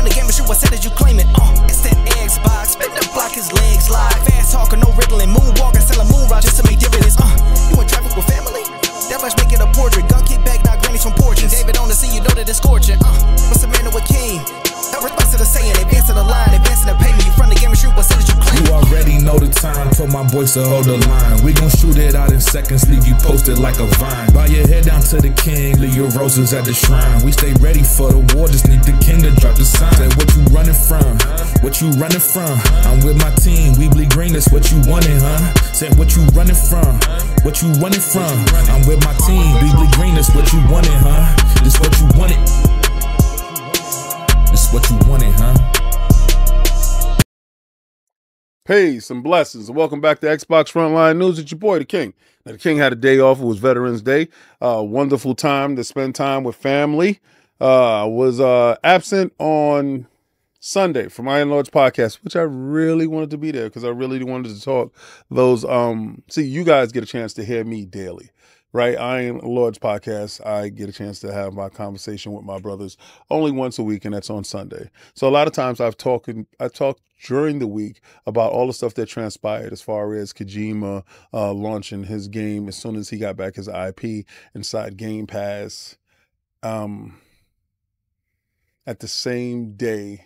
the game and shoot, what said that you claim it? It's that Xbox, spin the block, his legs live. Fast talking, no riddling, moonwalking, selling moon rock just to make dividends. You in traffic with family? That flash making a portrait. Gun kick back, not grannies from porches. David on the scene, you know that it's scorching. What's the man with King? No response to the saying, advancing the line, advancing the payment. You from the game and shoot, what said that you claim it? You already know the time, told my boys to hold the line. We gon' shoot it out in seconds, leave you posted like a vine. Bow your head down to the king, leave your roses at the shrine. We stay ready for the war, just need the king to drop the sign. Say what you running from, what you running from? I'm with my team, we bleed green, that's what you wanted, huh? Say what you running from, what you running from? I'm with my team, we bleed green, that's what you wanted, huh? This what you wanted. This what you wanted, huh? Peace and blessings. Welcome back to Xbox Frontline News. It's your boy, The King. Now, The King had a day off. It was Veterans Day. Wonderful time to spend time with family. Was absent on Sunday from Iron Lords podcast, which I really wanted to be there because I really wanted to talk those. See, you guys get a chance to hear me daily, right? Iron Lords podcast, I get a chance to have my conversation with my brothers only once a week, and that's on Sunday. So a lot of times I talked during the week about all the stuff that transpired as far as Kojima launching his game as soon as he got back his IP inside Game Pass at the same day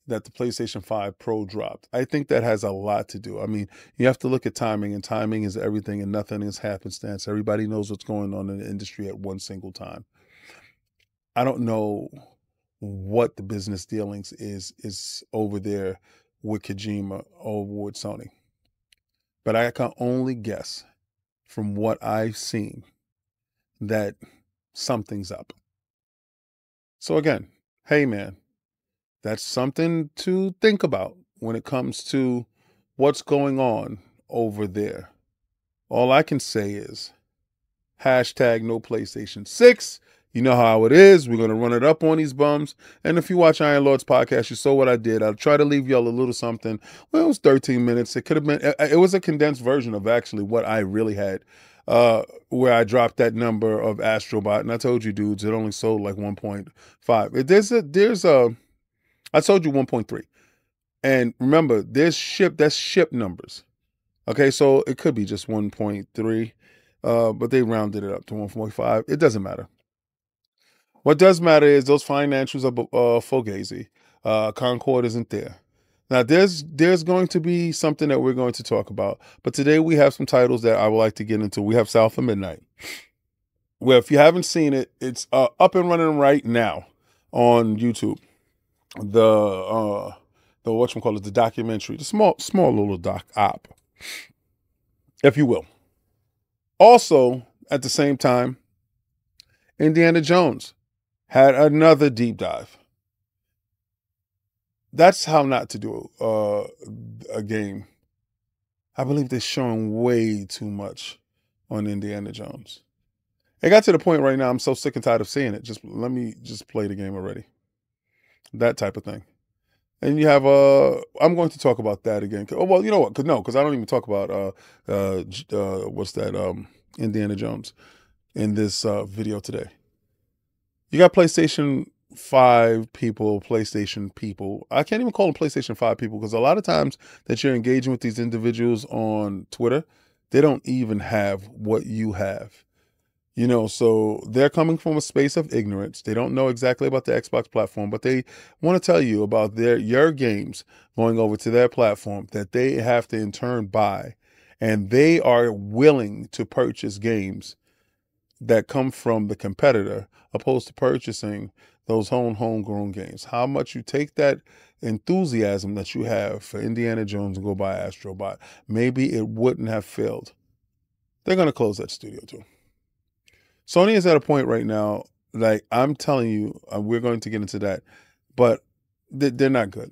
that the PlayStation 5 Pro dropped. I think that has a lot to do. I mean, you have to look at timing, and timing is everything, and nothing is happenstance. Everybody knows what's going on in the industry at one single time. I don't know what the business dealings is over there with Kojima or with Sony, but I can only guess from what I've seen that something's up. So again, hey man, that's something to think about when it comes to what's going on over there. All I can say is hashtag no PlayStation 6. You know how it is. We're going to run it up on these bums. And if you watch Iron Lords podcast, you saw what I did. I'll try to leave y'all a little something. Well, it was 13 minutes. It could have been, it was a condensed version of actually what I really had, where I dropped that number of Astrobot. And I told you dudes, it only sold like 1.5. I told you 1.3. And remember, that's ship numbers. Okay, so it could be just 1.3, but they rounded it up to 1.5. It doesn't matter. What does matter is those financials are fugazi. Concord isn't there. Now, there's going to be something that we're going to talk about. But today we have some titles that I would like to get into. We have South of Midnight. Well, if you haven't seen it, it's up and running right now on YouTube. The whatchamacallit, the documentary, the small little doc op, if you will. Also, at the same time, Indiana Jones had another deep dive. That's how not to do a game. I believe they're showing way too much on Indiana Jones. It got to the point right now, I'm so sick and tired of seeing it. Just let me just play the game already. That type of thing. And you have, I'm going to talk about that again. Oh, well, you know what? Because I don't even talk about, Indiana Jones in this video today. You got PlayStation 5 people, PlayStation people. I can't even call them PlayStation 5 people because a lot of times that you're engaging with these individuals on Twitter, they don't even have what you have. You know, so they're coming from a space of ignorance. They don't know exactly about the Xbox platform, but they want to tell you about your games going over to their platform that they have to in turn buy. And they are willing to purchase games that come from the competitor opposed to purchasing those homegrown games. How much you take that enthusiasm that you have for Indiana Jones and go buy Astrobot, maybe it wouldn't have failed. They're going to close that studio too. Sony is at a point right now, like I'm telling you, we're going to get into that, but they're not good.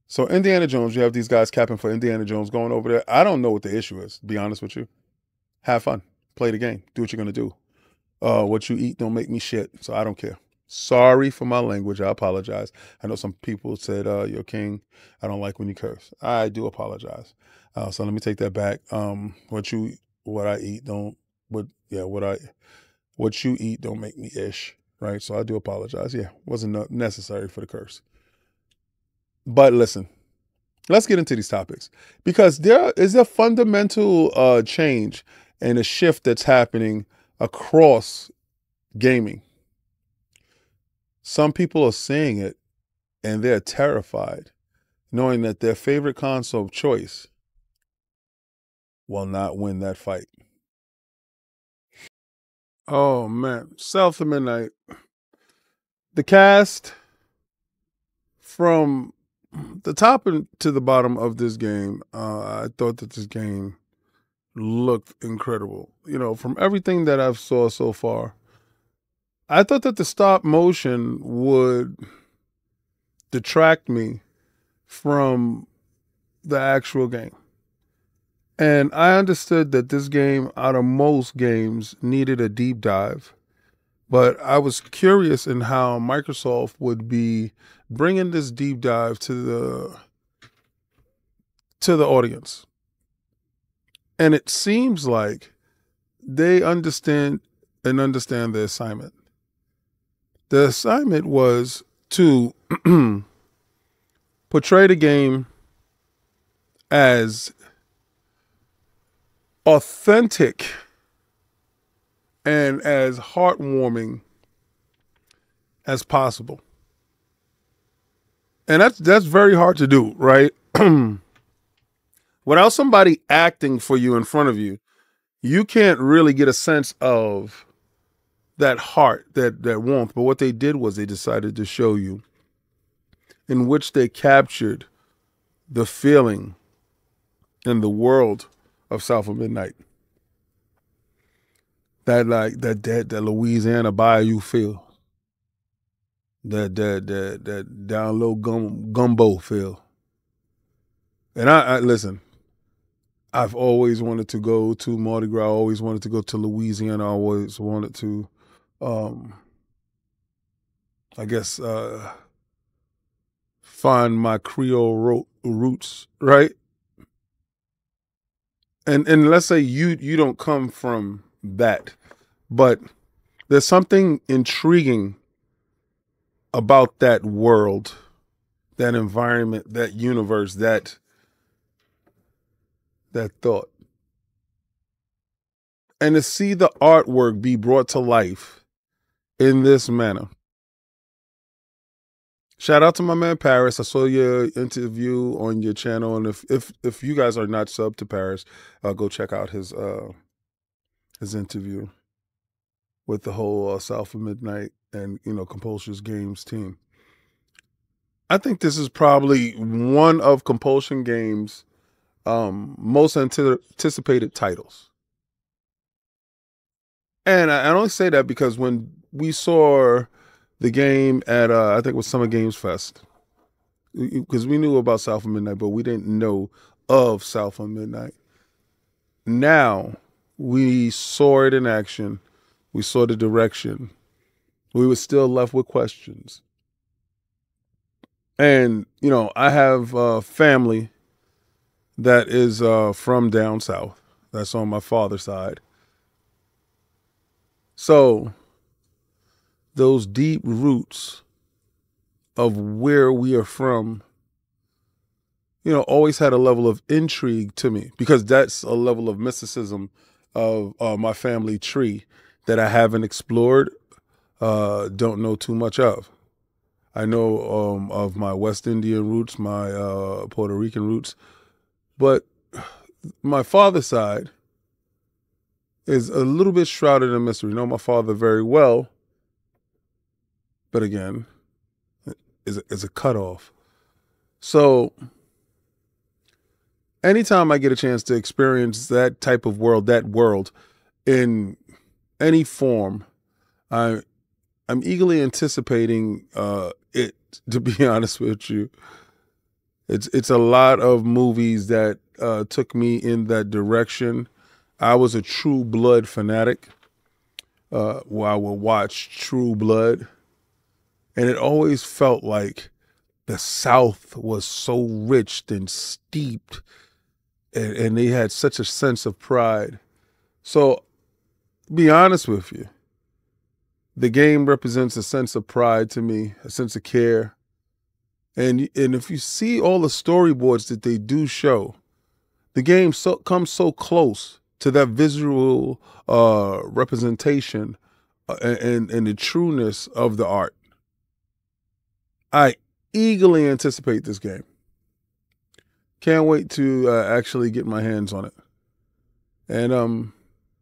So Indiana Jones, you have these guys capping for Indiana Jones going over there. I don't know what the issue is, to be honest with you. Have fun. Play the game. Do what you're going to do. What you eat don't make me shit, so I don't care. Sorry for my language. I apologize. I know some people said, you're king. I don't like when you curse. I do apologize. So let me take that back. What you eat don't make me ish. right? So I do apologize. Yeah, wasn't necessary for the curse. But listen, let's get into these topics because there is a fundamental change and a shift that's happening across gaming. Some people are seeing it and they're terrified, knowing that their favorite console of choice will not win that fight. Oh man, South of Midnight. The cast from the top to the bottom of this game, I thought that this game looked incredible. You know, from everything that I've saw so far, I thought that the stop motion would detract me from the actual game. And I understood that this game, out of most games, needed a deep dive. But I was curious in how Microsoft would be bringing this deep dive to the audience. And it seems like they understand the assignment. The assignment was to portray the game as authentic and as heartwarming as possible. And that's very hard to do, right? Without somebody acting for you in front of you, you can't really get a sense of that heart, that warmth. But what they did was they decided to show you in which they captured the feeling in the world of South of Midnight. That that Louisiana bayou feel. That down low gumbo feel. And I listen, I've always wanted to go to Mardi Gras, I always wanted to go to Louisiana, I always wanted to I guess find my Creole roots, right? And let's say you don't come from that, but there's something intriguing about that world, that environment, that universe, that thought. And to see the artwork be brought to life in this manner. Shout out to my man Paris. I saw your interview on your channel, and if you guys are not subbed to Paris, go check out his interview with the whole South of Midnight and Compulsion's Games team. I think this is probably one of Compulsion Games' most anticipated titles, and I only say that because when we saw the game at I think it was Summer Games Fest, because we knew about South of Midnight, but we didn't know of South of Midnight. Now we saw it in action. We saw the direction. We were still left with questions. And, I have family that is from down south. That's on my father's side. So those deep roots of where we are from, always had a level of intrigue to me, because that's a level of mysticism of my family tree that I haven't explored, don't know too much of. I know of my West Indian roots, my Puerto Rican roots, but my father's side is a little bit shrouded in mystery. I know my father very well, but again, is a cutoff. So anytime I get a chance to experience that type of world, in any form, I'm eagerly anticipating it, to be honest with you. It's a lot of movies that took me in that direction. I was a True Blood fanatic. Where I would watch True Blood, and it always felt like the South was so rich and steeped, and they had such a sense of pride. So, to be honest with you, The game represents a sense of pride to me, a sense of care. And if you see all the storyboards that they do show, the game comes so close to that visual representation and the trueness of the art. I eagerly anticipate this game. Can't wait to actually get my hands on it. And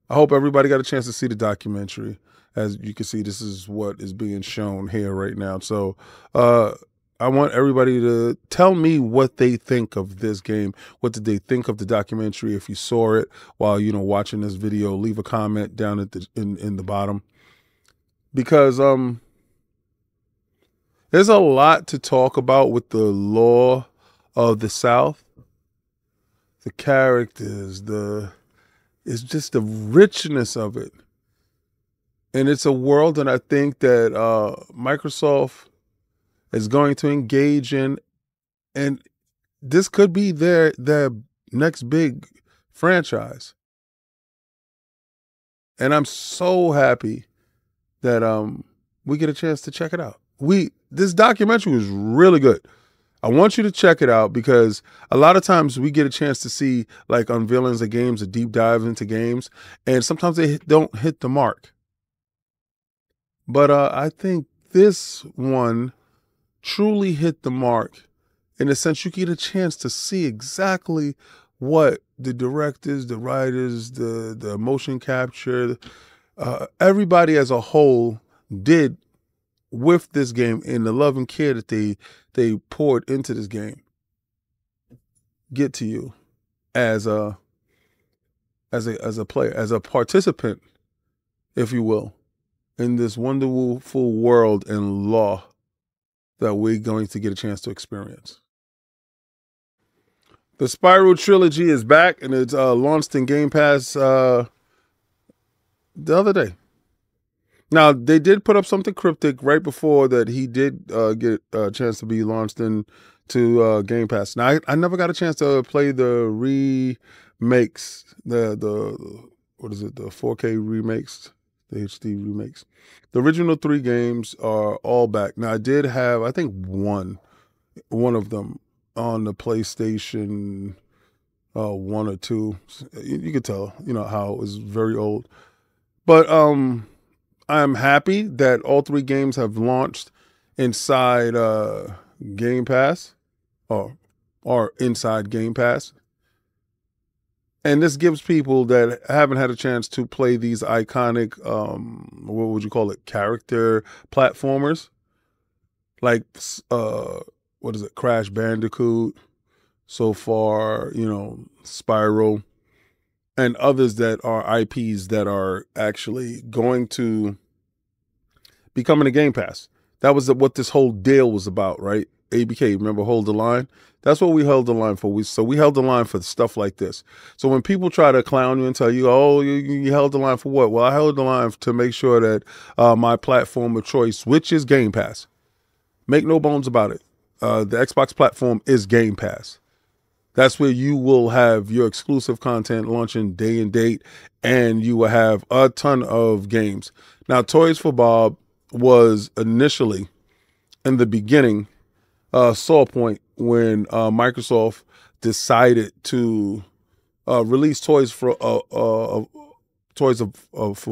I hope everybody got a chance to see the documentary. As you can see, this is what is being shown here right now. So I want everybody to tell me what they think of this game. What did they think of the documentary? If you saw it while, you know, watching this video, leave a comment down at in the bottom. Because there's a lot to talk about with the law of the South. The characters, it's just the richness of it. And it's a world that I think that Microsoft is going to engage in, and this could be their next big franchise. And I'm so happy that we get a chance to check it out. This documentary was really good. I want you to check it out because a lot of times we get a chance to see like unveilings of games, a deep dive into games, and sometimes they don't hit the mark. But I think this one truly hit the mark in the sense you get a chance to see exactly what the directors, the writers, the motion capture, everybody as a whole did with this game and the love and care that they poured into this game get to you as a player, as a participant, if you will, in this wonderful world and law that we're going to get a chance to experience. The Spyro trilogy is back, and it's launched in Game Pass the other day. Now, they did put up something cryptic right before that he did get a chance to be launched into Game Pass. Now, I never got a chance to play the remakes, what is it, the 4K remakes, the HD remakes. The original 3 games are all back. Now, I did have, I think, one of them on the PlayStation 1 or 2. You could tell, you know, how it was very old. But I'm happy that all 3 games have launched inside Game Pass or inside Game Pass. And this gives people that haven't had a chance to play these iconic, what would you call it, character platformers, like, what is it, Crash Bandicoot, so far, you know, Spyro, and others that are IPs that are actually going to be coming to Game Pass. That was what this whole deal was about, right? ABK, remember Hold the Line? That's what we held the line for. So we held the line for stuff like this. So when people try to clown you and tell you, oh, you held the line for what? Well, I held the line to make sure that my platform of choice, which is Game Pass, make no bones about it. The Xbox platform is Game Pass. That's where you will have your exclusive content launching day and date, and you will have a ton of games. Now, Toys for Bob was initially, in the beginning, saw point when Microsoft decided to release Toys for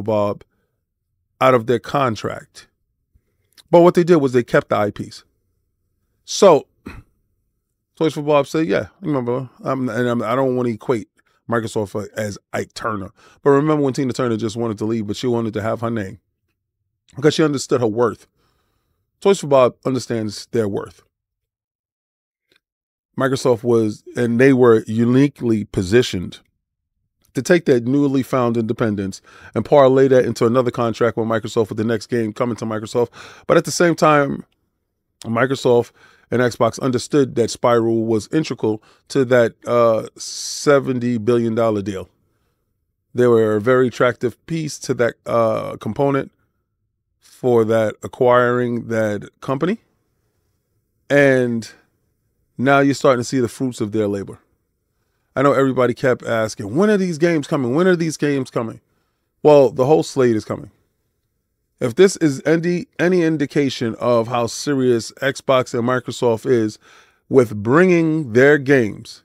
Bob out of their contract. But what they did was they kept the IPs. So Toys for Bob said, yeah, remember, I don't want to equate Microsoft as Ike Turner. But remember when Tina Turner just wanted to leave, but she wanted to have her name because she understood her worth. Toys for Bob understands their worth. Microsoft was, and they were uniquely positioned to take that newly found independence and parlay that into another contract with Microsoft with the next game coming to Microsoft. But at the same time, Microsoft and Xbox understood that Spyro was integral to that $70 billion deal. They were a very attractive piece to that component for that acquiring that company. And now you're starting to see the fruits of their labor. I know everybody kept asking, when are these games coming? When are these games coming? Well, the whole slate is coming. If this is any indication of how serious Xbox and Microsoft is with bringing their games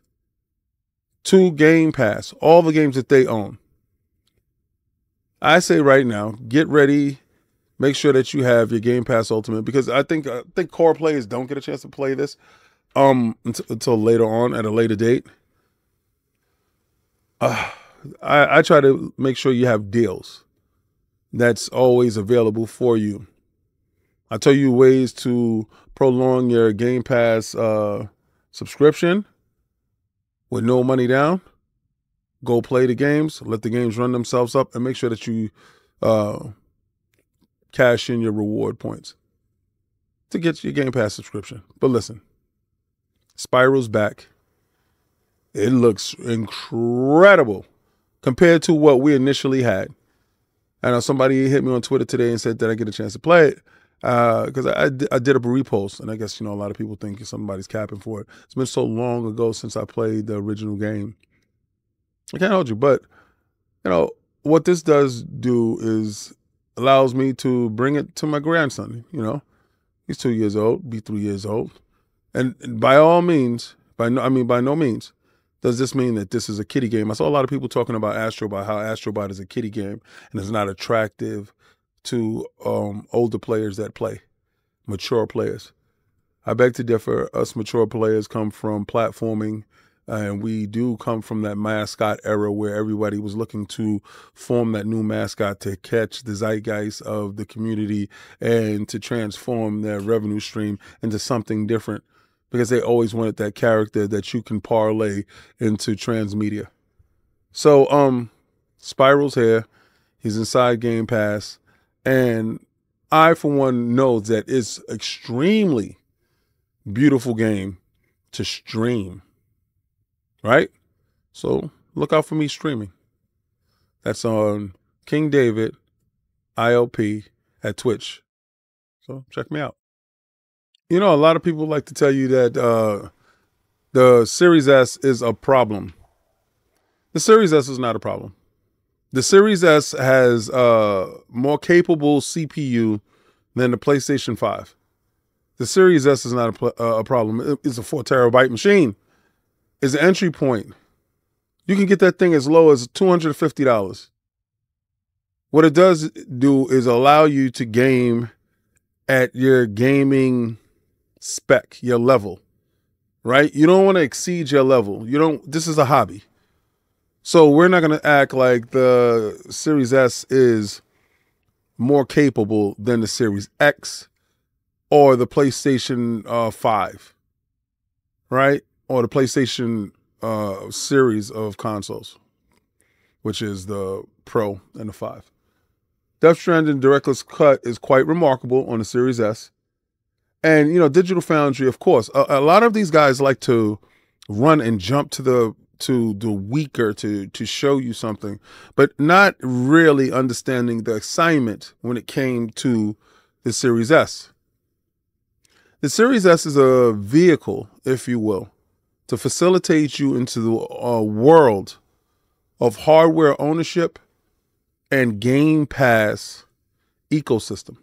to Game Pass, all the games that they own, I say right now, get ready. Make sure that you have your Game Pass Ultimate, because I think core players don't get a chance to play this until later on, at a later date. I try to make sure you have deals that's always available for you. I tell you ways to prolong your Game Pass subscription with no money down. Go play the games, let the games run themselves up, and make sure that you cash in your reward points to get your Game Pass subscription. But listen, Spiral's back. It looks incredible compared to what we initially had. I know somebody hit me on Twitter today and said that I get a chance to play it because I did a repost, and I guess, you know, a lot of people think somebody's capping for it. It's been so long ago since I played the original game. I can't hold you, but, you know, what this does do is allows me to bring it to my grandson. You know, he's 2 years old, be 3 years old. And by all means, by no means, does this mean that this is a kiddie game. I saw a lot of people talking about Astrobot, how Astrobot is a kiddie game and is not attractive to older players that play, mature players. I beg to differ. Us mature players come from platforming, and we do come from that mascot era where everybody was looking to form that new mascot to catch the zeitgeist of the community and to transform their revenue stream into something different, because they always wanted that character that you can parlay into transmedia. So Spiral's here. He's inside Game Pass. And I, for one, know that it's extremely beautiful game to stream. Right? So look out for me streaming. That's on King David ILP at Twitch. So check me out. You know, a lot of people like to tell you that the Series S is a problem. The Series S is not a problem. The Series S has more capable CPU than the PlayStation 5. The Series S is not a problem. It's a 4 terabyte machine. It's an entry point. You can get that thing as low as $250. What it does do is allow you to game at your gaming spec, your level, right? You don't want to exceed your level. This is a hobby. So we're not going to act like the Series S is more capable than the Series X or the PlayStation 5, right? Or the PlayStation series of consoles, which is the Pro and the 5. Death Stranding Director's Cut is quite remarkable on the Series S. And, you know, Digital Foundry, of course, a lot of these guys like to run and jump to the weaker to show you something, but not really understanding the assignment when it came to the Series S. The Series S is a vehicle, if you will, to facilitate you into the world of hardware ownership and Game Pass ecosystem.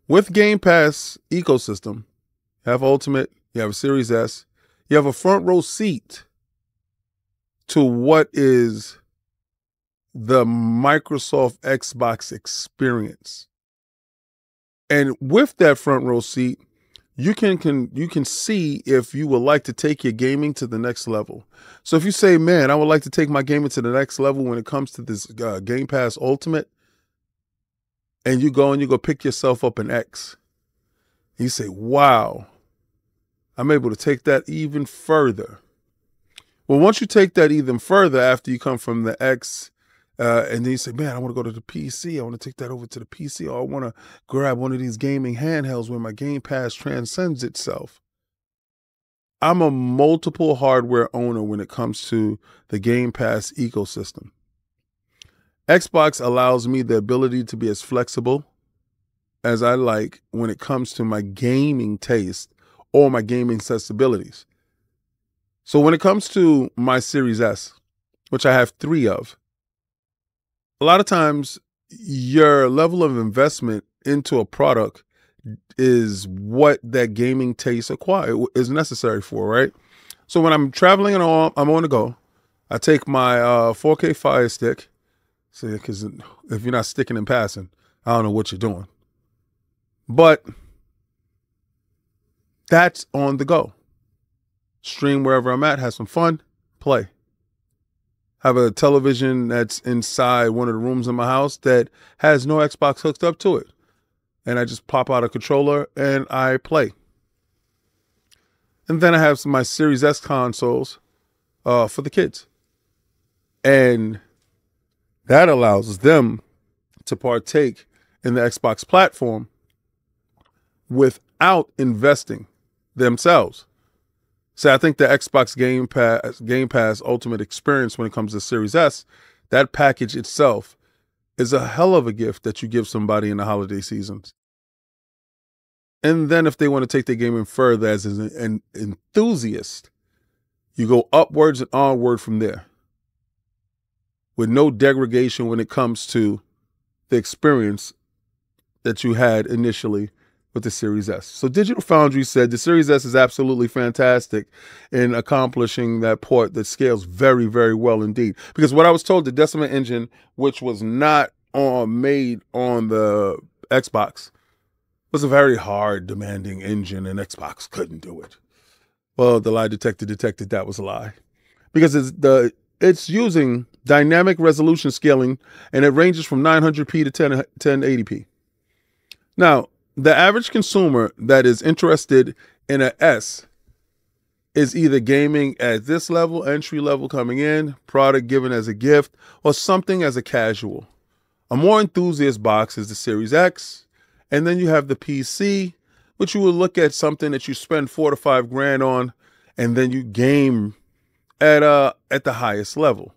With Game Pass ecosystem, you have Ultimate, you have a Series S, you have a front row seat to what is the Microsoft Xbox experience. And with that front row seat, you can see if you would like to take your gaming to the next level. So if you say, man, I would like to take my gaming to the next level when it comes to this Game Pass Ultimate, and you go pick yourself up an X, you say, wow, I'm able to take that even further. Well, once you take that even further after you come from the X, and then you say, man, I want to go to the PC. I want to take that over to the PC. Or I want to grab one of these gaming handhelds where my Game Pass transcends itself. I'm a multiple hardware owner when it comes to the Game Pass ecosystem. Xbox allows me the ability to be as flexible as I like when it comes to my gaming taste or my gaming sensibilities. So when it comes to my Series S, which I have 3 of, a lot of times your level of investment into a product is what that gaming taste is necessary for, right? So when I'm traveling and I'm on the go, I take my 4K Fire Stick. See, because if you're not sticking and passing, I don't know what you're doing. But that's on the go. Stream wherever I'm at, have some fun, play. Have a television that's inside one of the rooms in my house that has no Xbox hooked up to it. And I just pop out a controller and I play. And then I have my Series S consoles for the kids. And that allows them to partake in the Xbox platform without investing themselves. So I think the Xbox Game Pass Ultimate Experience when it comes to Series S, that package itself is a hell of a gift that you give somebody in the holiday seasons. And then if they want to take their gaming further as an enthusiast, you go upwards and onward from there with no degradation when it comes to the experience that you had initially with the Series S. So Digital Foundry said the Series S is absolutely fantastic in accomplishing that port that scales very, very well indeed. Because what I was told, the Decima engine, which was not made on the Xbox, was a very hard, demanding engine, and Xbox couldn't do it. Well, the lie detector detected that was a lie. Because it's using dynamic resolution scaling, and it ranges from 900p to 1080p. Now, the average consumer that is interested in an S is either gaming at this level, entry level coming in, product given as a gift, or something as a casual. A more enthusiast box is the Series X, and then you have the PC, which you would look at something that you spend $4 to $5 grand on, and then you game at the highest level.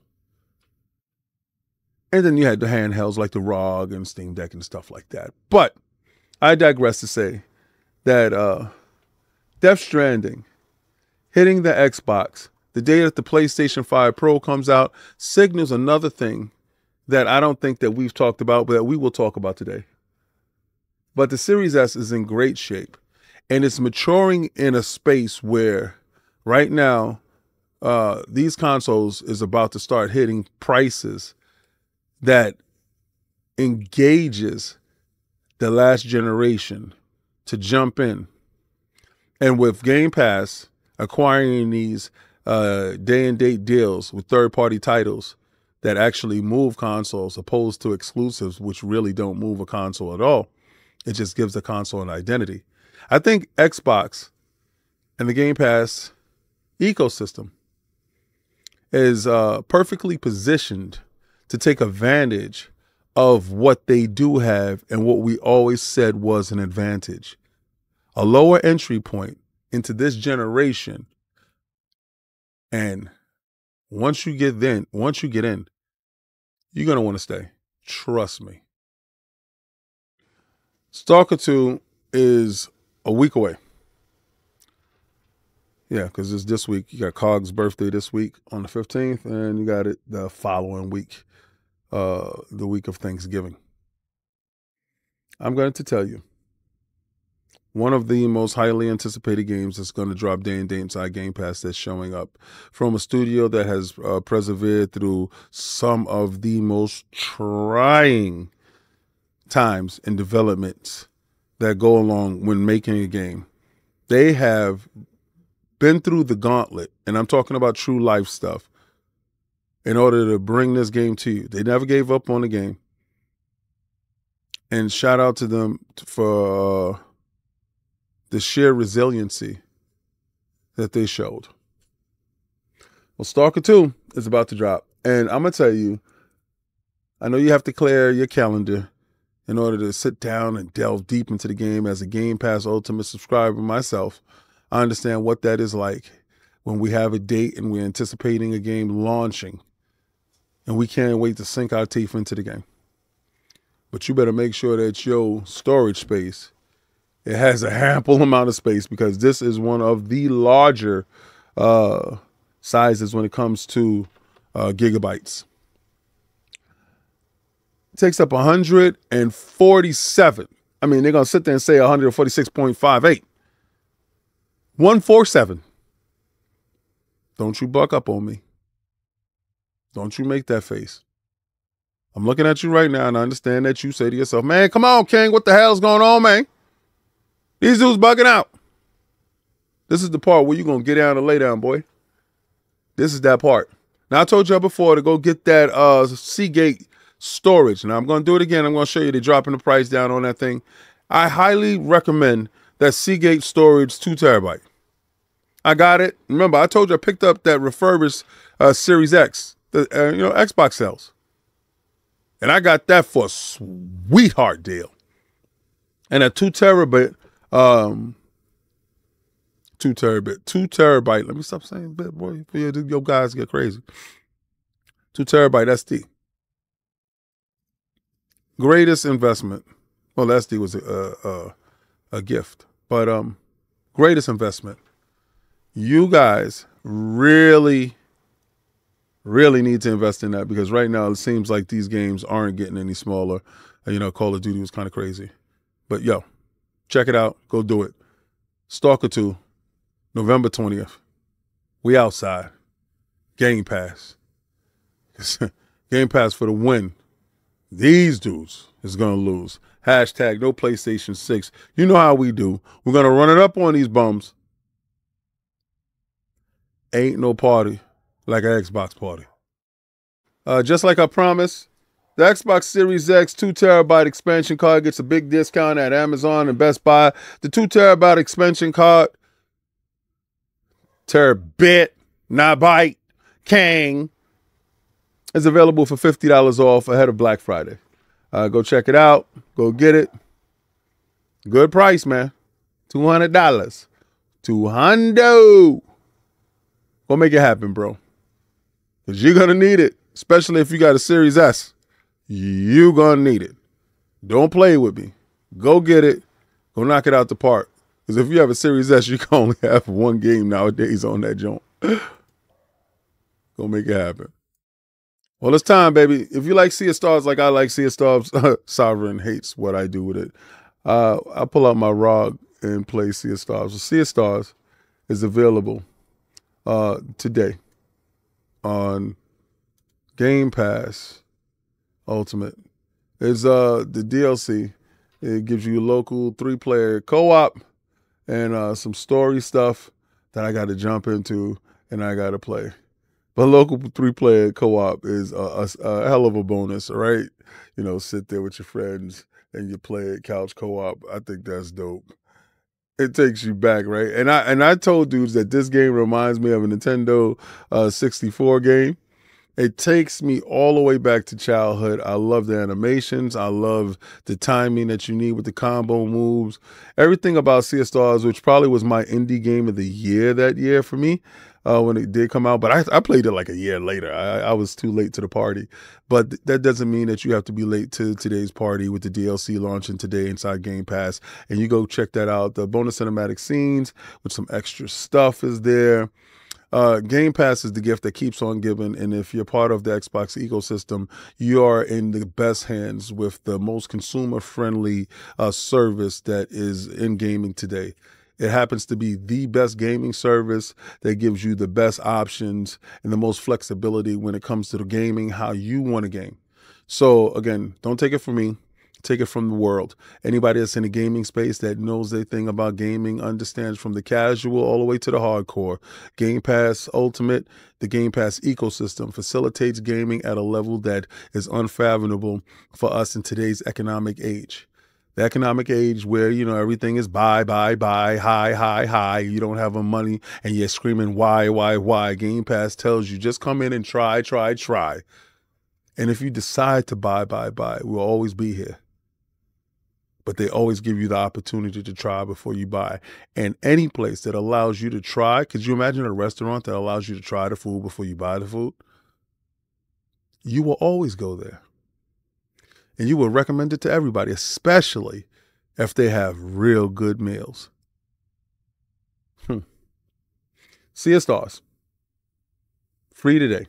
And then you had the handhelds like the ROG and Steam Deck and stuff like that. But I digress to say that Death Stranding hitting the Xbox the day that the PlayStation 5 Pro comes out signals another thing that I don't think that we've talked about, but that we will talk about today. But the Series S is in great shape, and it's maturing in a space where right now these consoles is about to start hitting prices that engages the last generation to jump in. And with Game Pass acquiring these day and date deals with third-party titles that actually move consoles opposed to exclusives, which really don't move a console at all, it just gives the console an identity. I think Xbox and the Game Pass ecosystem is perfectly positioned to take advantage of what they do have and what we always said was an advantage. A lower entry point into this generation. And once you get in, you're going to want to stay. Trust me. Stalker 2 is a week away. Yeah, because it's this week. You got Cog's birthday this week on the 15th, and you got it the following week, the week of Thanksgiving. I'm going to tell you, one of the most highly anticipated games that's going to drop day and date inside Game Pass that's showing up from a studio that has persevered through some of the most trying times and developments that go along when making a game. They have been through the gauntlet, and I'm talking about true life stuff, in order to bring this game to you. They never gave up on the game. And shout out to them for the sheer resiliency that they showed. Well, Stalker 2 is about to drop. And I'm going to tell you, I know you have to clear your calendar in order to sit down and delve deep into the game. As a Game Pass Ultimate subscriber myself, I understand what that is like when we have a date and we're anticipating a game launching and we can't wait to sink our teeth into the game. But you better make sure that your storage space, it has a ample amount of space, because this is one of the larger sizes when it comes to gigabytes. takes up 147. I mean, they're going to sit there and say 146.58. 147. Don't you buck up on me. Don't you make that face. I'm looking at you right now, and I understand that you say to yourself, man, come on, King, what the hell's going on, man? These dudes bugging out. This is the part where you're going to get down and lay down, boy. This is that part. Now, I told y'all before to go get that Seagate storage. Now, I'm going to do it again. I'm going to show you they're dropping the price down on that thing. I highly recommend that Seagate storage 2 terabyte. I got it. Remember, I told you I picked up that refurbished Series X, the Xbox sells. And I got that for a sweetheart deal. And a 2 terabyte, 2 terabyte. Let me stop saying bit, boy. Your guys get crazy. 2 terabyte SD. Greatest investment. Well, SD was a gift, but greatest investment. You guys really need to invest in that, because right now it seems like these games aren't getting any smaller. Call of Duty was kind of crazy. But yo, check it out. Go do it. Stalker 2, November 20th. We outside. Game Pass. Game Pass for the win. These dudes is going to lose. Hashtag no PlayStation 6. You know how we do. We're going to run it up on these bums. Ain't no party like an Xbox party. Just like I promised, the Xbox Series X 2 terabyte expansion card gets a big discount at Amazon and Best Buy. The 2 terabyte expansion card, terabit, not byte, Kang, is available for $50 off ahead of Black Friday. Go check it out. Go get it. Good price, man. $200. $200. Go make it happen, bro. Because you're going to need it, especially if you got a Series S. You're going to need it. Don't play with me. Go get it. Go knock it out the park. Because if you have a Series S, you can only have one game nowadays on that joint. Go make it happen. Well, it's time, baby. If you like Sea of Stars like I like Sea of Stars, Sovereign hates what I do with it. I pull out my ROG and play Sea of Stars. So Sea of Stars is available today on Game Pass Ultimate. It's the DLC. It gives you local 3-player co-op and some story stuff that I got to jump into and I got to play. But local 3-player co-op is a hell of a bonus, right? Sit there with your friends and you play it, couch co-op. I think that's dope. It takes you back, right? And I told dudes that this game reminds me of a Nintendo 64 game. It takes me all the way back to childhood. I love the animations. I love the timing that you need with the combo moves. Everything about Sea of Stars, which probably was my indie game of the year that year for me when it did come out. But I played it like a year later. I was too late to the party. But that doesn't mean that you have to be late to today's party with the DLC launching today inside Game Pass. And you go check that out. The bonus cinematic scenes with some extra stuff is there. Game Pass is the gift that keeps on giving, and if you're part of the Xbox ecosystem, you are in the best hands with the most consumer-friendly service that is in gaming today. It happens to be the best gaming service that gives you the best options and the most flexibility when it comes to the gaming, how you want to game. So again, don't take it from me. Take it from the world. Anybody that's in the gaming space that knows their thing about gaming understands from the casual all the way to the hardcore. Game Pass Ultimate, the Game Pass ecosystem facilitates gaming at a level that is unfathomable for us in today's economic age. The economic age where, everything is buy, high. You don't have money and you're screaming, why? Game Pass tells you just come in and try. And if you decide to buy, we'll always be here. But they always give you the opportunity to try before you buy. And any place that allows you to try, could you imagine a restaurant that allows you to try the food before you buy the food? You will always go there. And you will recommend it to everybody, especially if they have real good meals. Sea of Stars. Free today.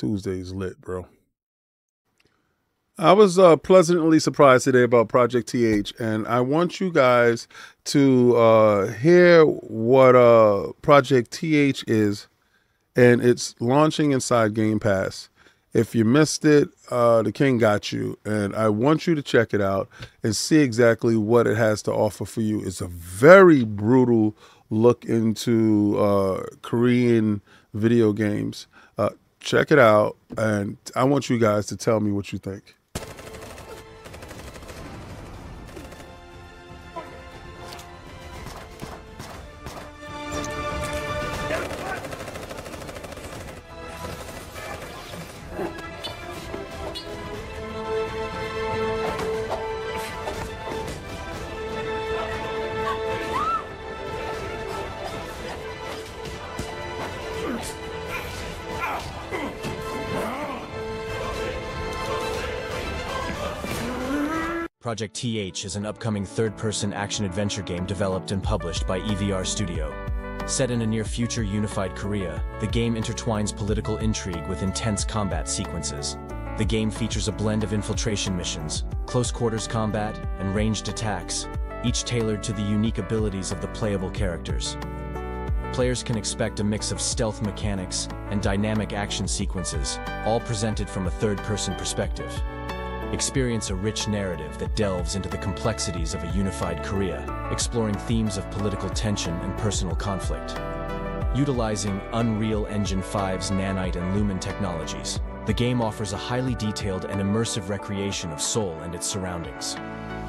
Tuesday's lit, bro. I was pleasantly surprised today about Project TH, and I want you guys to hear what Project TH is, and it's launching inside Game Pass. If you missed it, the King got you, and I want you to check it out and see exactly what it has to offer for you. It's a very brutal look into Korean video games. Check it out, and I want you guys to tell me what you think. Project TH is an upcoming third-person action-adventure game developed and published by EVR Studio. Set in a near-future unified Korea, the game intertwines political intrigue with intense combat sequences. The game features a blend of infiltration missions, close-quarters combat, and ranged attacks, each tailored to the unique abilities of the playable characters. Players can expect a mix of stealth mechanics and dynamic action sequences, all presented from a third-person perspective. Experience a rich narrative that delves into the complexities of a unified Korea, exploring themes of political tension and personal conflict. Utilizing Unreal Engine 5's Nanite and Lumen technologies, the game offers a highly detailed and immersive recreation of Seoul and its surroundings.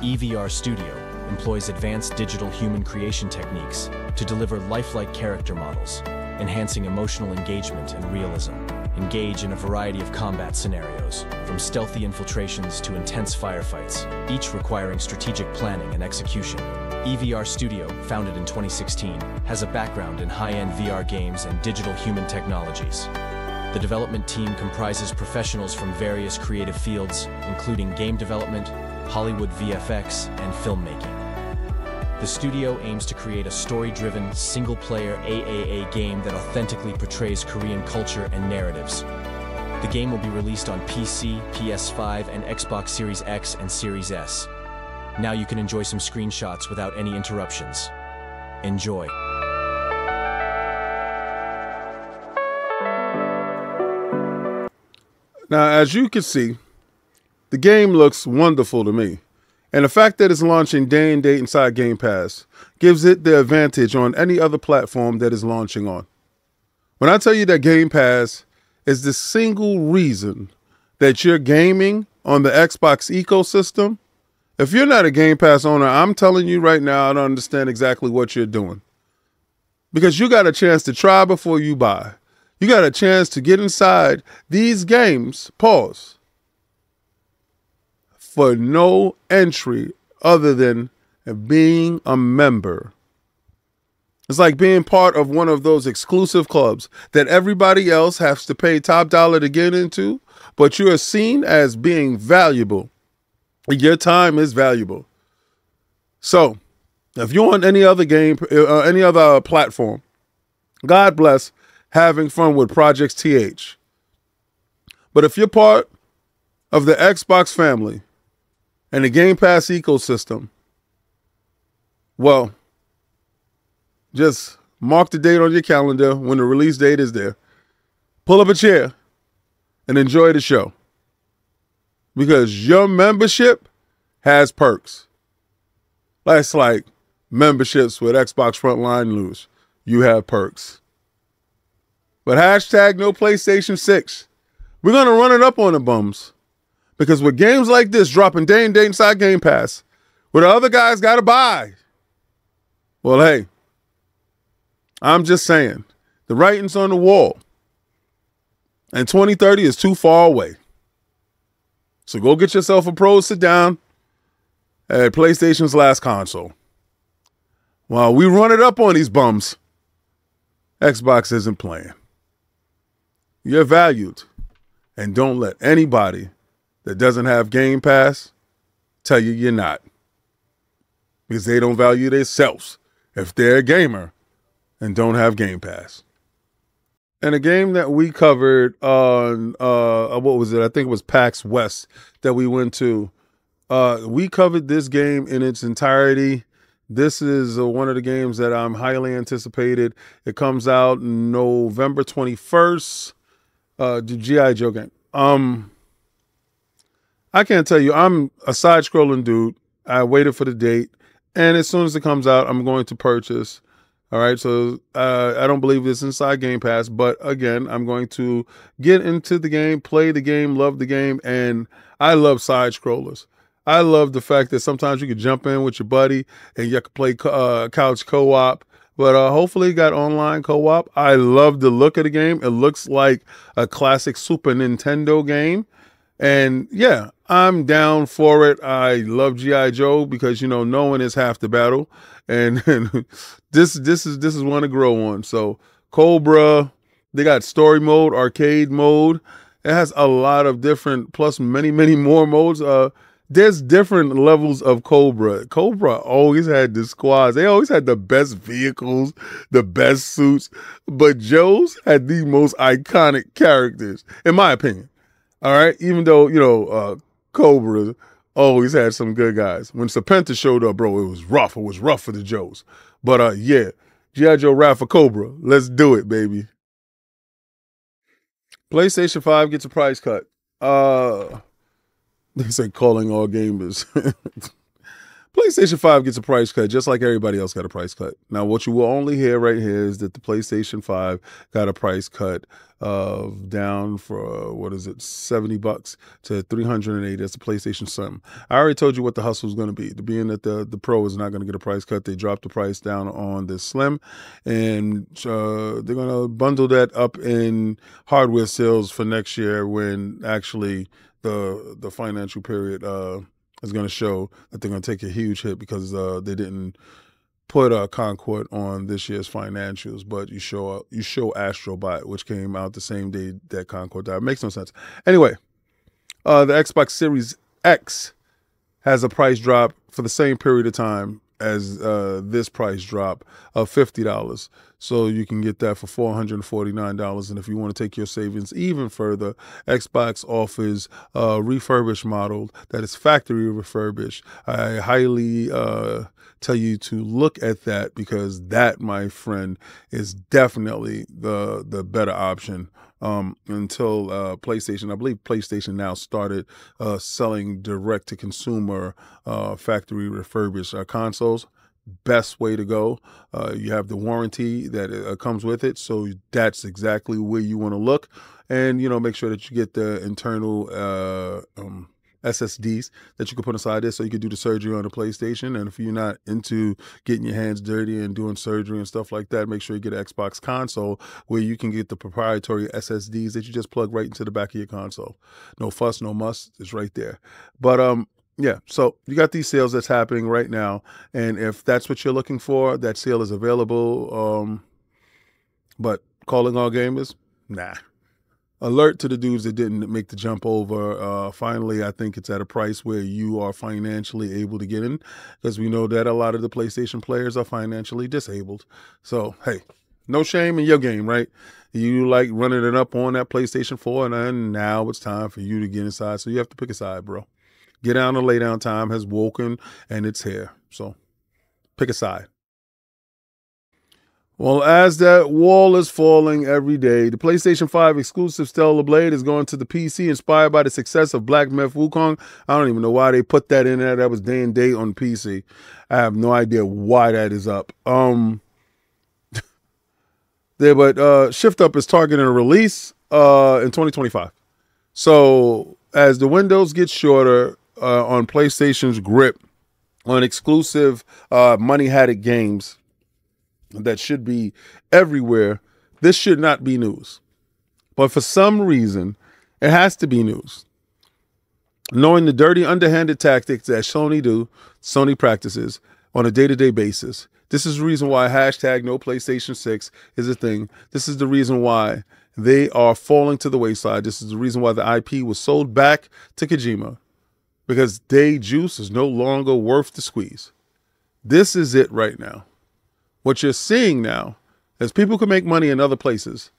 EVR Studio employs advanced digital human creation techniques to deliver lifelike character models, enhancing emotional engagement and realism. Engage in a variety of combat scenarios, from stealthy infiltrations to intense firefights, each requiring strategic planning and execution. EVR Studio, founded in 2016, has a background in high-end VR games and digital human technologies. The development team comprises professionals from various creative fields, including game development, Hollywood VFX, and filmmaking. The studio aims to create a story-driven, single-player AAA game that authentically portrays Korean culture and narratives. The game will be released on PC, PS5, and Xbox Series X and Series S. Now you can enjoy some screenshots without any interruptions. Enjoy. Now, as you can see, the game looks wonderful to me. And the fact that it's launching day and date inside Game Pass gives it the advantage on any other platform that is launching on. When I tell you that Game Pass is the single reason that you're gaming on the Xbox ecosystem, if you're not a Game Pass owner, I'm telling you right now, I don't understand exactly what you're doing. Because you got a chance to try before you buy. You got a chance to get inside these games, pause, for no entry other than being a member. It's like being part of one of those exclusive clubs that everybody else has to pay top dollar to get into, but you are seen as being valuable. Your time is valuable. So, if you're on any other game, any other platform, God bless having fun with Project TH. But if you're part of the Xbox family and the Game Pass ecosystem, well, just mark the date on your calendar when the release date is there. Pull up a chair and enjoy the show. Because your membership has perks. That's like memberships with Xbox Frontline News. You have perks. But hashtag no PlayStation 6. We're going to run it up on the bums. Because with games like this dropping day and date inside Game Pass, where the other guys got to buy, well, hey, I'm just saying, the writing's on the wall. And 2030 is too far away. So go get yourself a Pro sit down at PlayStation's last console. While we run it up on these bums, Xbox isn't playing. You're valued. And don't let anybody that doesn't have Game Pass tell you you're not. Because they don't value themselves if they're a gamer and don't have Game Pass. And a game that we covered on what was it? I think it was PAX West that we went to. We covered this game in its entirety. This is one of the games that I'm highly anticipated. It comes out November 21st. The G.I. Joe game. I can't tell you. I'm a side-scrolling dude. I waited for the date, and as soon as it comes out, I'm going to purchase. All right, so I don't believe it's inside Game Pass, but again, I'm going to get into the game, play the game, love the game, and I love side scrollers. I love the fact that sometimes you can jump in with your buddy and you can play couch co-op, but hopefully you got online co-op. I love the look of the game. It looks like a classic Super Nintendo game. And yeah, I'm down for it. I love G.I. Joe because, you know, knowing is half the battle. And this is one to grow on. So Cobra, they got story mode, arcade mode. It has a lot of different, plus many more modes. There's different levels of Cobra. Cobra always had the squads. They always had the best vehicles, the best suits. But Joe's had the most iconic characters, in my opinion. All right, even though, you know, Cobra always had some good guys. When Serpenta showed up, bro, it was rough. It was rough for the Joes. But yeah, G.I. Joe rap for Cobra. Let's do it, baby. PlayStation 5 gets a price cut. They say calling all gamers. PlayStation 5 gets a price cut, just like everybody else got a price cut. Now, what you will only hear right here is that the PlayStation 5 got a price cut of down for, what is it, $70 to $380. That's the PlayStation something. I already told you what the hustle is going to be. Being that the Pro is not going to get a price cut, they dropped the price down on the Slim, and they're going to bundle that up in hardware sales for next year when actually the financial period is going to show that they're going to take a huge hit because they didn't put Concord on this year's financials, but you show Astrobot, which came out the same day that Concord died. It makes no sense. Anyway, the Xbox Series X has a price drop for the same period of time as this price drop of $50. So you can get that for $449. And if you want to take your savings even further, Xbox offers a refurbished model that is factory refurbished. I highly tell you to look at that because that, my friend, is definitely the better option. Until PlayStation, I believe PlayStation now started selling direct to consumer factory refurbished consoles. Best way to go. You have the warranty that comes with it, so that's exactly where you want to look. And you know, make sure that you get the internal SSDs that you can put inside this so you can do the surgery on the PlayStation. And if you're not into getting your hands dirty and doing surgery and stuff like that, make sure you get an Xbox console where you can get the proprietary SSDs that you just plug right into the back of your console. No fuss, no muss. It's right there. But yeah, so you got these sales that's happening right now. And if that's what you're looking for, that sale is available. But calling all gamers? Nah. Alert to the dudes that didn't make the jump over. Finally, I think it's at a price where you are financially able to get in, because we know that a lot of the PlayStation players are financially disabled. So, hey, no shame in your game, right? You like running it up on that PlayStation 4, and then now it's time for you to get inside. So you have to pick a side, bro. Get down and lay down time has woken, and it's here. So pick a side. Well, as that wall is falling every day, the PlayStation 5 exclusive Stellar Blade is going to the PC, inspired by the success of Black Myth Wukong. I don't even know why they put that in there. That was day and date on PC. I have no idea why that is up. But Shift Up is targeting a release in 2025. So as the windows get shorter on PlayStation's grip on exclusive money-hatted games that should be everywhere, this should not be news. But for some reason, it has to be news. Knowing the dirty, underhanded tactics that Sony practices on a day-to-day basis, this is the reason why hashtag no PlayStation 6 is a thing. This is the reason why they are falling to the wayside. This is the reason why the IP was sold back to Kojima, because day juice is no longer worth the squeeze. This is it right now. What you're seeing now is people can make money in other places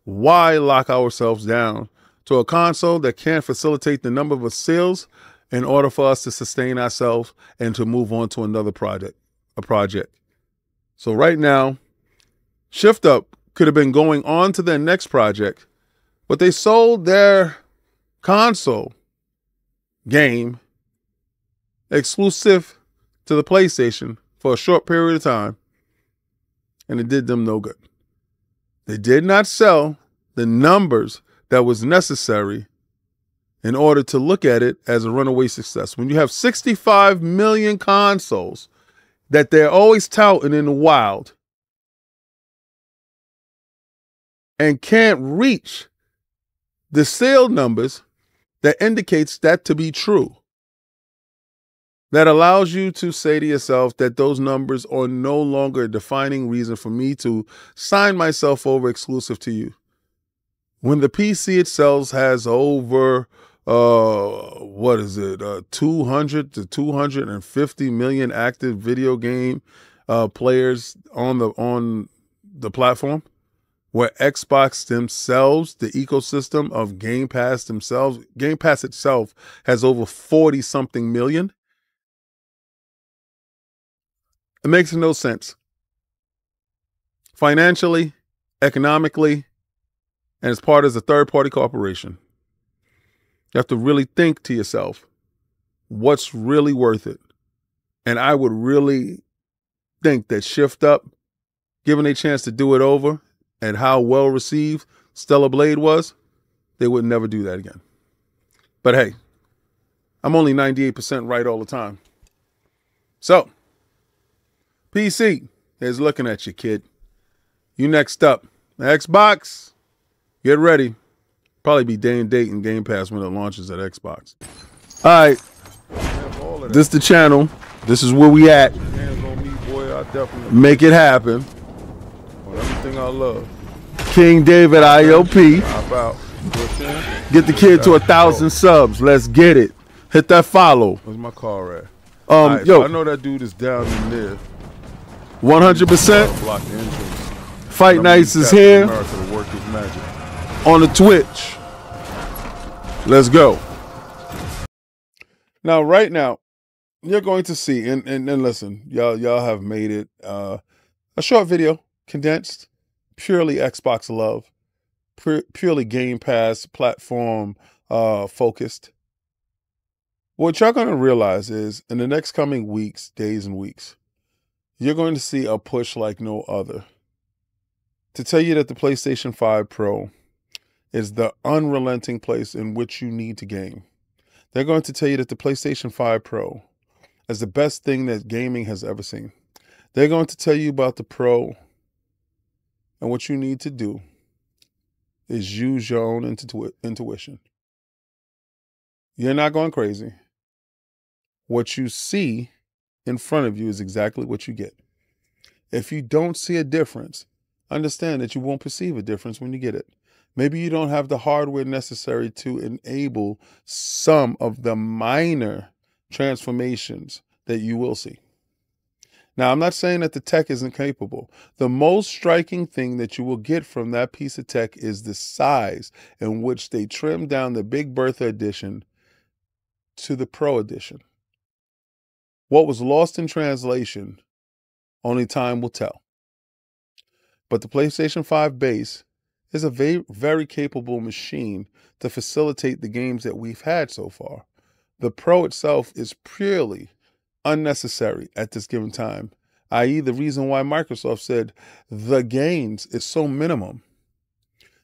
Why lock ourselves down to a console that can't facilitate the number of sales in order for us to sustain ourselves and to move on to another project? So right now, Shift Up could have been going on to their next project, but they sold their console game exclusive to the PlayStation for a short period of time, and it did them no good. They did not sell the numbers that was necessary in order to look at it as a runaway success. When you have 65 million consoles that they're always touting in the wild and can't reach the sale numbers that indicates that to be true, that allows you to say to yourself that those numbers are no longer a defining reason for me to sign myself over exclusive to you. When the PC itself has over, 200 to 250 million active video game players on the platform, where Xbox themselves, the ecosystem of Game Pass themselves, Game Pass itself has over 40-something million. It makes no sense. Financially, economically, and as part of a third-party corporation. You have to really think to yourself, what's really worth it? And I would really think that Shift Up, given a chance to do it over, and how well received Stellar Blade was, they would never do that again. But hey, I'm only 98% right all the time. So, PC is looking at you, kid. You next up. Xbox, get ready. Probably be day and date in Game Pass when it launches at Xbox. All right. This is the channel. This is where we at. Hands on me, boy. I definitely Make it happen. on everything I love. King David IOP. How about Get the kid to 1,000 subs. Let's get it. Hit that follow. where's my car at? Alright, Yo, so I know that dude is down in there. 100%. Block the entrance. Fight I'm Nights gonna is tap here America to work his magic. on the Twitch. Let's go. Now, right now, you're going to see, and listen, y'all have made it a short video, condensed, purely Xbox love, purely Game Pass platform focused. What y'all going to realize is in the next coming weeks, days and weeks, you're going to see a push like no other to tell you that the PlayStation 5 Pro is the unrelenting place in which you need to game. They're going to tell you that the PlayStation 5 Pro is the best thing that gaming has ever seen. They're going to tell you about the Pro, and what you need to do is use your own intuition. You're not going crazy. What you see in front of you is exactly what you get. If you don't see a difference, understand that you won't perceive a difference when you get it. Maybe you don't have the hardware necessary to enable some of the minor transformations that you will see. Now, I'm not saying that the tech isn't capable. The most striking thing that you will get from that piece of tech is the size in which they trimmed down the Big Bertha edition to the Pro edition. What was lost in translation, only time will tell. But the PlayStation 5 base is a very capable machine to facilitate the games that we've had so far. The Pro itself is purely unnecessary at this given time, i.e. the reason why Microsoft said the games is so minimum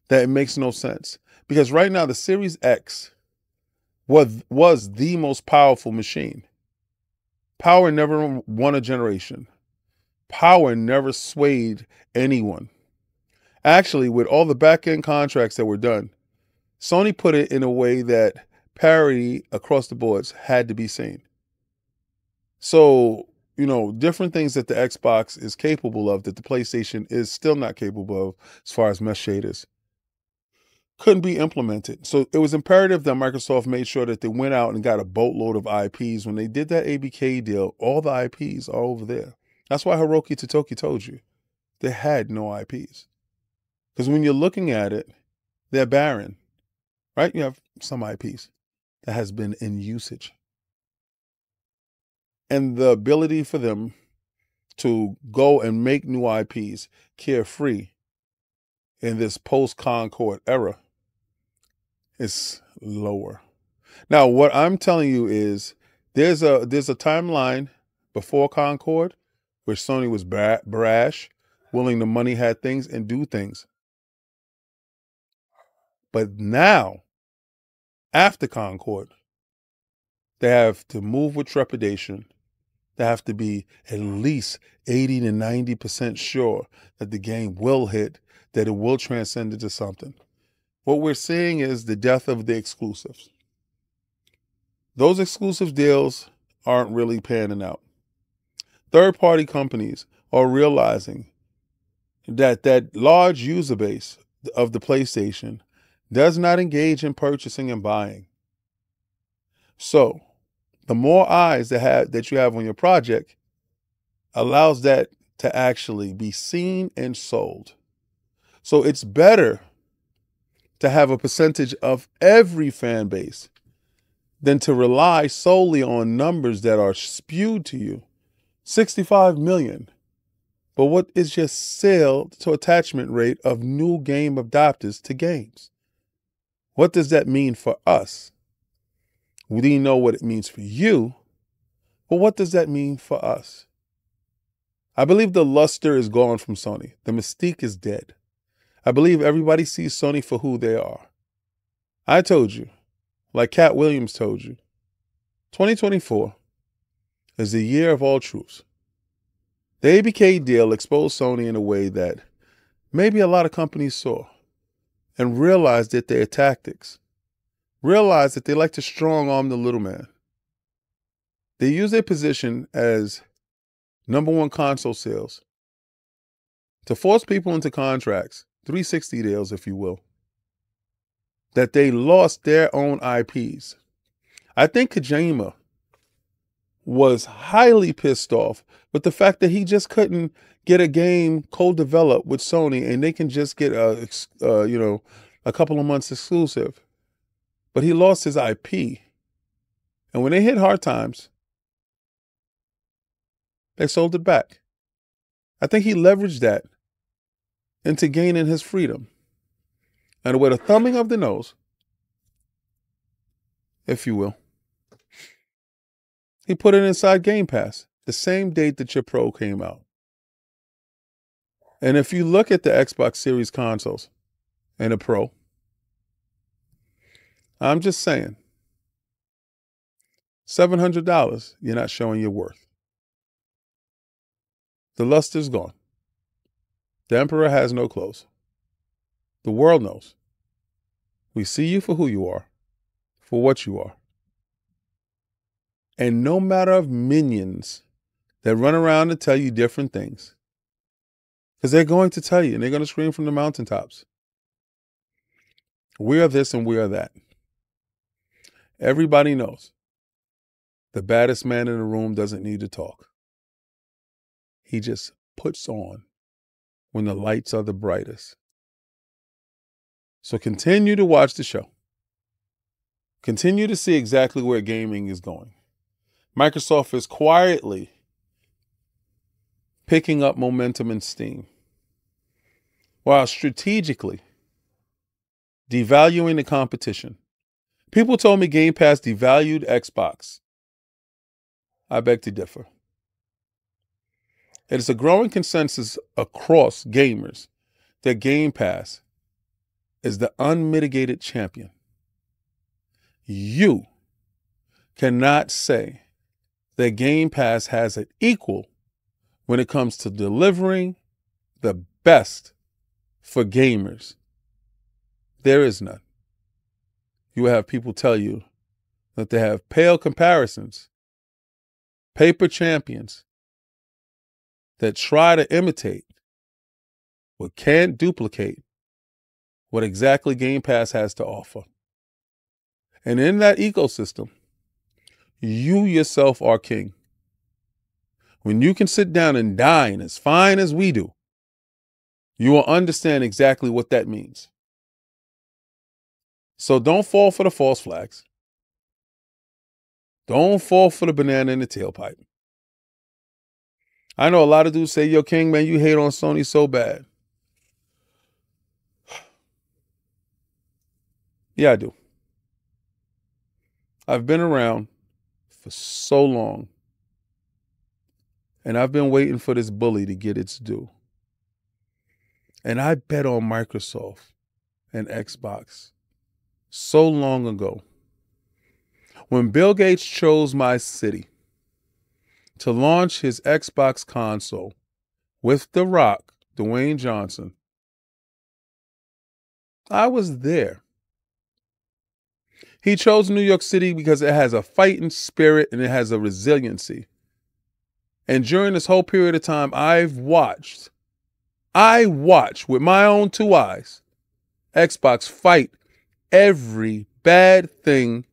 that it makes no sense. Because right now the Series X was the most powerful machine. Power never won a generation. Power never swayed anyone. Actually, with all the back-end contracts that were done, Sony put it in a way that parity across the boards had to be seen. So, you know, different things that the Xbox is capable of that the PlayStation is still not capable of as far as mesh shaders couldn't be implemented. So it was imperative that Microsoft made sure that they went out and got a boatload of IPs. When they did that ABK deal, all the IPs are over there. That's why Hiroki Totoki told you they had no IPs. Because when you're looking at it, they're barren, right? You have some IPs that has been in usage. And the ability for them to go and make new IPs carefree in this post-Concord era is lower. Now, what I'm telling you is there's a timeline before Concord where Sony was brash, willing to money had things and do things. But now, after Concord, they have to move with trepidation. They have to be at least 80 to 90% sure that the game will hit, that it will transcend into something. What we're seeing is the death of the exclusives. Those exclusive deals aren't really panning out. Third-party companies are realizing that that large user base of the PlayStation does not engage in purchasing and buying. So the more eyes that you have on your project allows that to actually be seen and sold. So it's better to have a percentage of every fan base than to rely solely on numbers that are spewed to you. 65 million. But what is your sale to attachment rate of new game adopters to games? What does that mean for us? We know what it means for you, but what does that mean for us? I believe the luster is gone from Sony. The mystique is dead. I believe everybody sees Sony for who they are. I told you, like Cat Williams told you, 2024 is the year of all truths. The ABK deal exposed Sony in a way that maybe a lot of companies saw and realized that their tactics, realized that they like to strong-arm the little man. They use their position as #1 console sales to force people into contracts, 360 deals, if you will, that they lost their own IPs. I think Kojima was highly pissed off with the fact that he just couldn't get a game co-developed with Sony and they can just get a couple of months exclusive. But he lost his IP. And when they hit hard times, they sold it back. I think he leveraged that into gaining his freedom. And with a thumbing of the nose, if you will, he put it inside Game Pass, the same date that your Pro came out. And if you look at the Xbox Series consoles and a Pro, I'm just saying, $700, you're not showing your worth. The luster's gone. The Emperor has no clothes. The world knows. We see you for who you are, for what you are. And no matter of minions that run around and tell you different things, because they're going to tell you and they're going to scream from the mountaintops. We are this and we are that. Everybody knows the baddest man in the room doesn't need to talk. He just puts on when the lights are the brightest. So continue to watch the show. Continue to see exactly where gaming is going. Microsoft is quietly picking up momentum and steam, while strategically devaluing the competition. People told me Game Pass devalued Xbox. I beg to differ. It is a growing consensus across gamers that Game Pass is the unmitigated champion. You cannot say that Game Pass has an equal when it comes to delivering the best for gamers. There is none. You will have people tell you that they have pale comparisons, paper champions that try to imitate but can't duplicate what exactly Game Pass has to offer. And in that ecosystem, you yourself are king. When you can sit down and dine as fine as we do, you will understand exactly what that means. So don't fall for the false flags. Don't fall for the banana in the tailpipe. I know a lot of dudes say, yo, King, man, you hate on Sony so bad. Yeah, I do. I've been around for so long, and I've been waiting for this bully to get its due. And I bet on Microsoft and Xbox so long ago. When Bill Gates chose my city to launch his Xbox console with The Rock, Dwayne Johnson, I was there. He chose New York City because it has a fighting spirit and it has a resiliency. And during this whole period of time, I watched with my own two eyes, Xbox fight every bad thing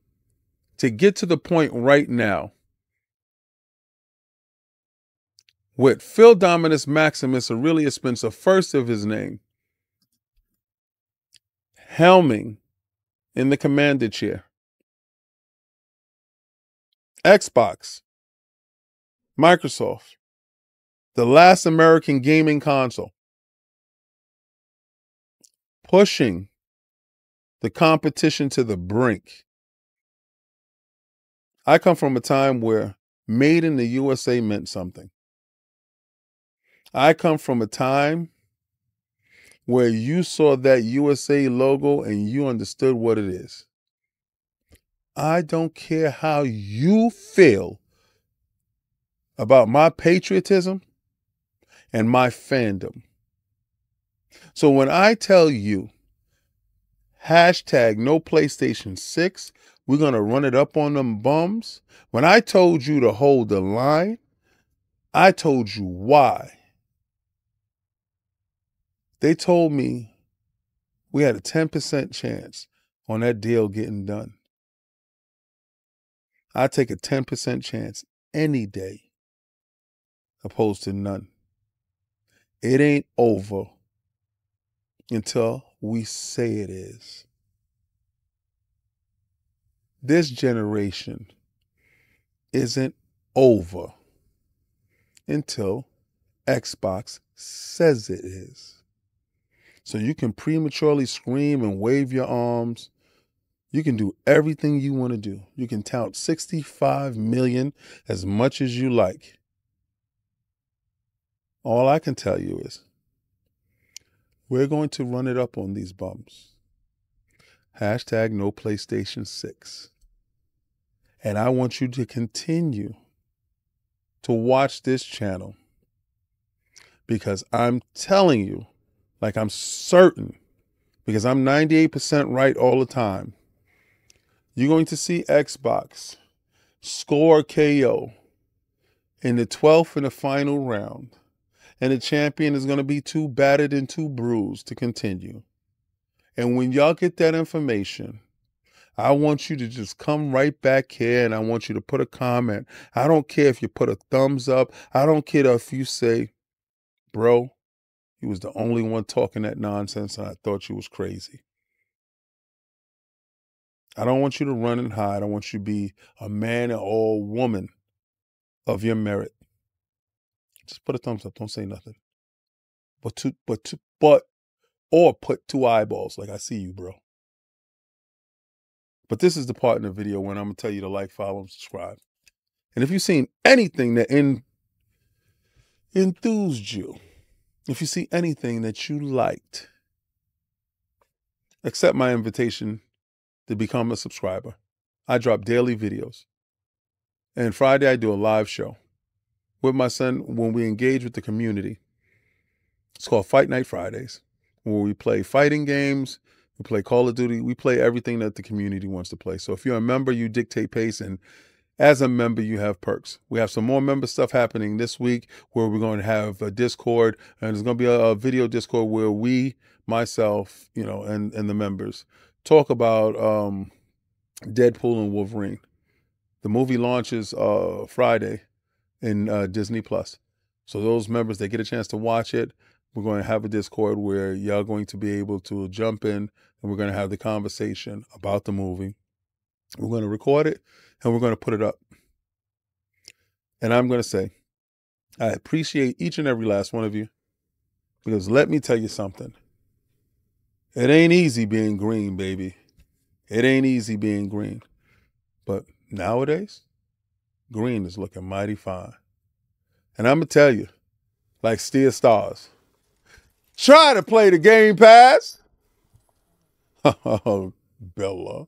to get to the point right now with Phil Dominus Maximus Aurelius Spencer, first of his name, helming in the commander chair. Xbox, Microsoft, the last American gaming console, pushing the competition to the brink. I come from a time where made in the USA meant something. I come from a time where you saw that USA logo and you understood what it is. I don't care how you feel about my patriotism and my fandom. So when I tell you, hashtag no PlayStation 6, we're going to run it up on them bums. When I told you to hold the line, I told you why. They told me we had a 10% chance on that deal getting done. I take a 10% chance any day, opposed to none. It ain't over until we say it is. This generation isn't over until Xbox says it is. So you can prematurely scream and wave your arms. You can do everything you want to do. You can tout 65 million as much as you like. All I can tell you is we're going to run it up on these bums. Hashtag no PlayStation 6. And I want you to continue to watch this channel because I'm telling you, like I'm certain, because I'm 98% right all the time, you're going to see Xbox score KO in the 12th and the final round. And the champion is going to be too battered and too bruised to continue. And when y'all get that information, I want you to just come right back here and I want you to put a comment. I don't care if you put a thumbs up. I don't care if you say, bro, you was the only one talking that nonsense and I thought you was crazy. I don't want you to run and hide. I want you to be a man or woman of your merit. Just put a thumbs up. Don't say nothing. Or put two eyeballs like I see you, bro. But this is the part in the video when I'm going to tell you to like, follow, and subscribe. And if you've seen anything that enthused you, if you see anything that you liked, accept my invitation to become a subscriber. I drop daily videos. And Friday, I do a live show with my son when we engage with the community. It's called Fight Night Fridays, where we play fighting games, we play Call of Duty, we play everything that the community wants to play. So if you're a member, you dictate pace, and as a member, you have perks. We have some more member stuff happening this week where we're going to have a Discord, and there's going to be a video Discord where we, myself, and the members talk about Deadpool and Wolverine. The movie launches Friday in Disney Plus. So those members, they get a chance to watch it. We're going to have a Discord where y'all going to be able to jump in and we're going to have the conversation about the movie. We're going to record it and we're going to put it up. And I'm going to say, I appreciate each and every last one of you, because let me tell you something. It ain't easy being green, baby. It ain't easy being green. But nowadays, green is looking mighty fine. And I'm going to tell you, like Steer Stars, try to play the Game Pass. Oh, Bella.